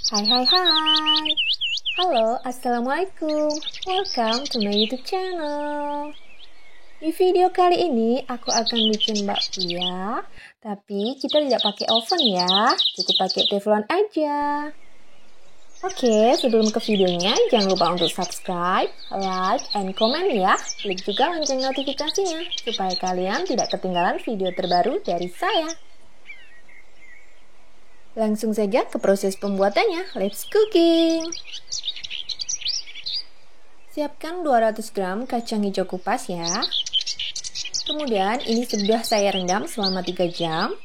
Hai hai hai. Halo, Assalamualaikum. Welcome to my YouTube channel. Di video kali ini aku akan bikin bakpia, tapi kita tidak pakai oven ya, cukup pakai teflon aja. Oke, sebelum ke videonya jangan lupa untuk subscribe, like, and comment ya. Klik juga lonceng notifikasinya supaya kalian tidak ketinggalan video terbaru dari saya. Langsung saja ke proses pembuatannya. Let's cooking. Siapkan 200 gram kacang hijau kupas ya. Kemudian ini sudah saya rendam selama 3 jam.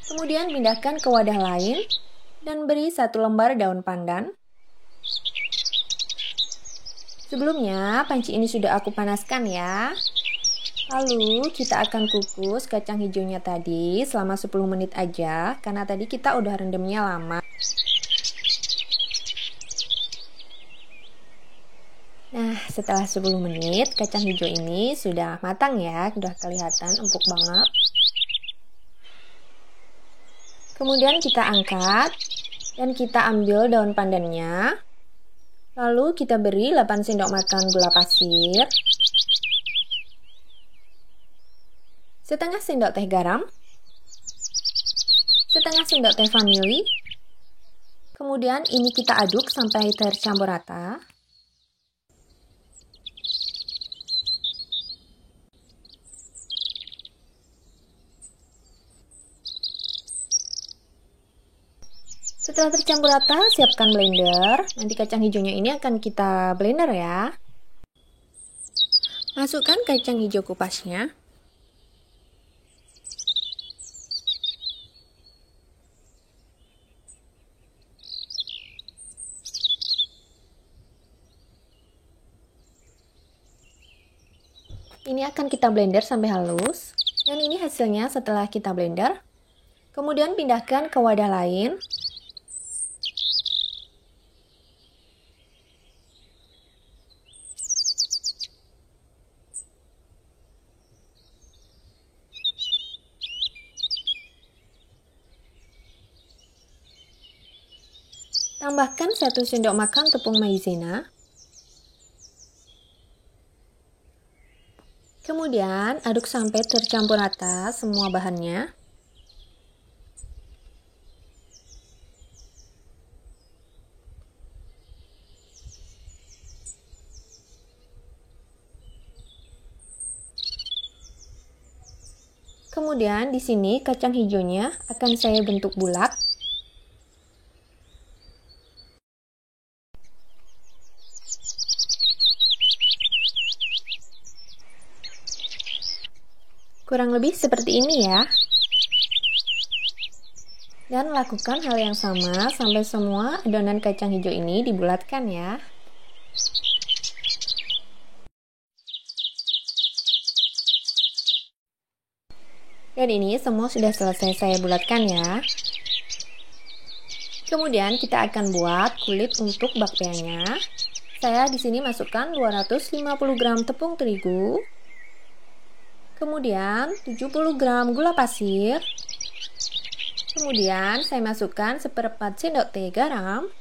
Kemudian pindahkan ke wadah lain dan beri 1 lembar daun pandan. Sebelumnya panci ini sudah aku panaskan ya. Lalu kita akan kukus kacang hijaunya tadi selama 10 menit aja, karena tadi kita udah rendamnya lama. Nah, setelah 10 menit kacang hijau ini sudah matang ya, sudah kelihatan empuk banget. Kemudian kita angkat dan kita ambil daun pandannya. Lalu kita beri 8 sendok makan gula pasir, setengah sendok teh garam, setengah sendok teh vanili. Kemudian ini kita aduk sampai tercampur rata. Setelah tercampur rata, siapkan blender. Nanti kacang hijaunya ini akan kita blender ya. Masukkan kacang hijau kupasnya. Ini akan kita blender sampai halus. Dan ini hasilnya setelah kita blender. Kemudian pindahkan ke wadah lain. Tambahkan 1 sendok makan tepung maizena. Kemudian aduk sampai tercampur rata semua bahannya. Kemudian di sini kacang hijaunya akan saya bentuk bulat. Kurang lebih seperti ini ya. Dan lakukan hal yang sama sampai semua adonan kacang hijau ini dibulatkan ya. Dan ini semua sudah selesai saya bulatkan ya. Kemudian kita akan buat kulit untuk bakpianya. Saya di sini masukkan 250 gram tepung terigu. Kemudian 70 gram gula pasir. Kemudian saya masukkan 1/4 sendok teh garam.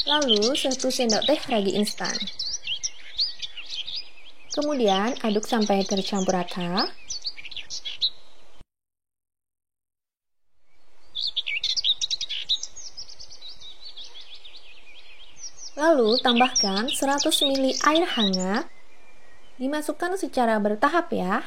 Lalu 1 sendok teh ragi instan. Kemudian aduk sampai tercampur rata. Lalu tambahkan 100 ml air hangat. Dimasukkan secara bertahap ya.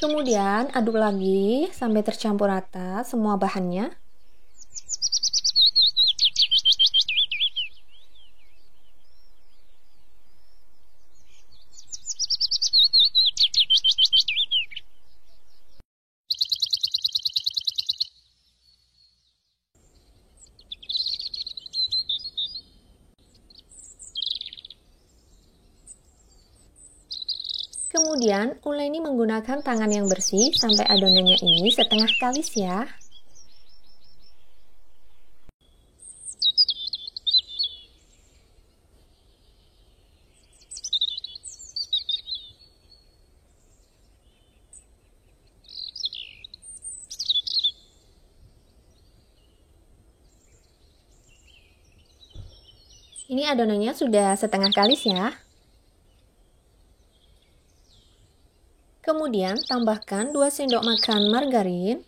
Kemudian aduk lagi sampai tercampur rata semua bahannya. Kemudian uleni menggunakan tangan yang bersih sampai adonannya ini setengah kalis ya. Ini adonannya sudah setengah kalis ya. Kemudian tambahkan 2 sendok makan margarin.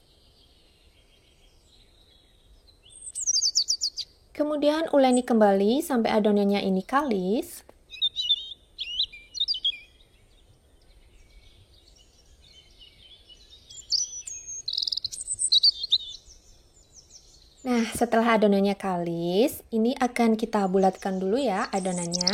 Kemudian uleni kembali sampai adonannya ini kalis. Nah, setelah adonannya kalis, ini akan kita bulatkan dulu ya adonannya.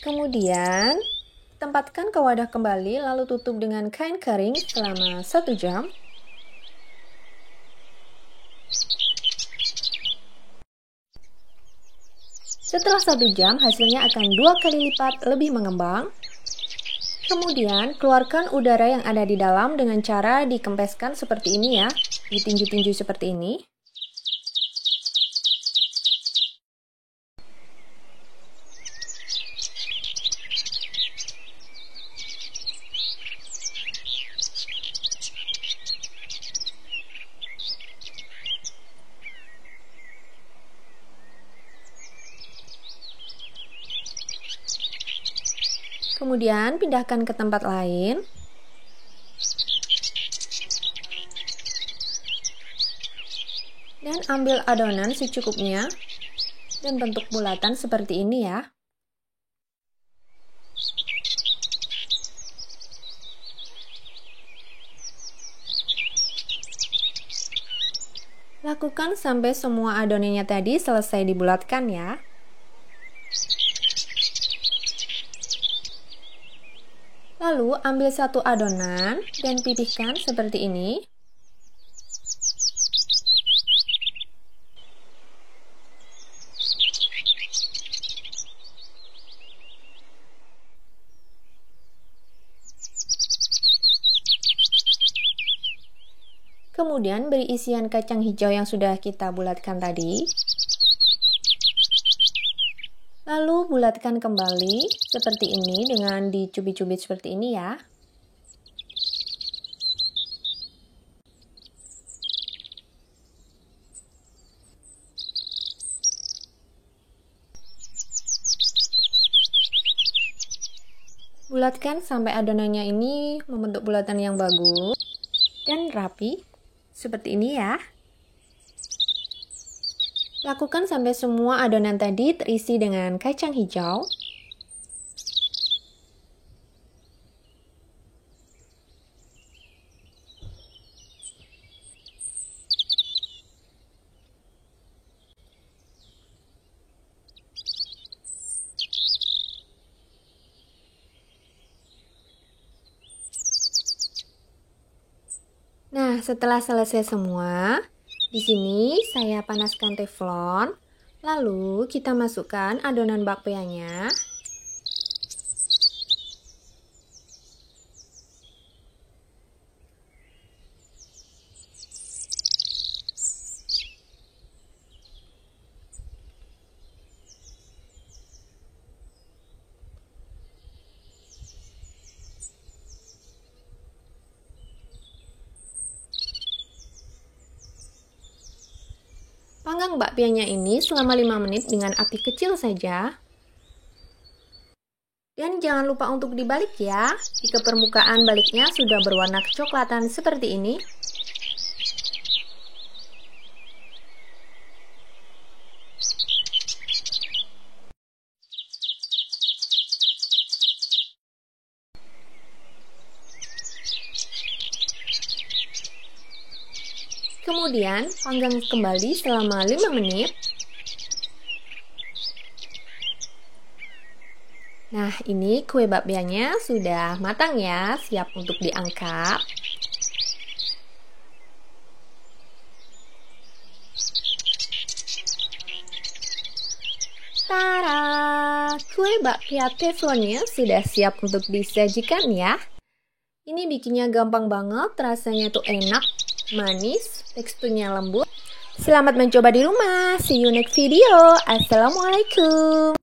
Kemudian, tempatkan ke wadah kembali lalu tutup dengan kain kering selama 1 jam. Setelah 1 jam, hasilnya akan 2 kali lipat lebih mengembang. Kemudian, keluarkan udara yang ada di dalam dengan cara dikempeskan seperti ini ya, ditinju-tinju seperti ini. Kemudian pindahkan ke tempat lain. Dan ambil adonan secukupnya dan bentuk bulatan seperti ini ya. Lakukan sampai semua adonannya tadi selesai dibulatkan ya. Lalu ambil satu adonan dan pipihkan seperti ini. Kemudian beri isian kacang hijau yang sudah kita bulatkan tadi. Lalu bulatkan kembali seperti ini dengan dicubit-cubit seperti ini ya. Bulatkan sampai adonannya ini membentuk bulatan yang bagus dan rapi seperti ini ya. Lakukan sampai semua adonan tadi terisi dengan kacang hijau. Nah, setelah selesai semua, di sini saya panaskan teflon, lalu kita masukkan adonan bakpianya. Panggang bakpianya ini selama 5 menit dengan api kecil saja. Dan jangan lupa untuk dibalik ya, jika permukaan baliknya sudah berwarna kecoklatan seperti ini. Kemudian panggang kembali selama 5 menit. Nah, ini kue bakpianya sudah matang ya, siap untuk diangkat. Tara, kue bakpia teflonnya sudah siap untuk disajikan ya. Ini bikinnya gampang banget, rasanya tuh enak, manis, teksturnya lembut. Selamat mencoba di rumah. See you next video. Assalamualaikum.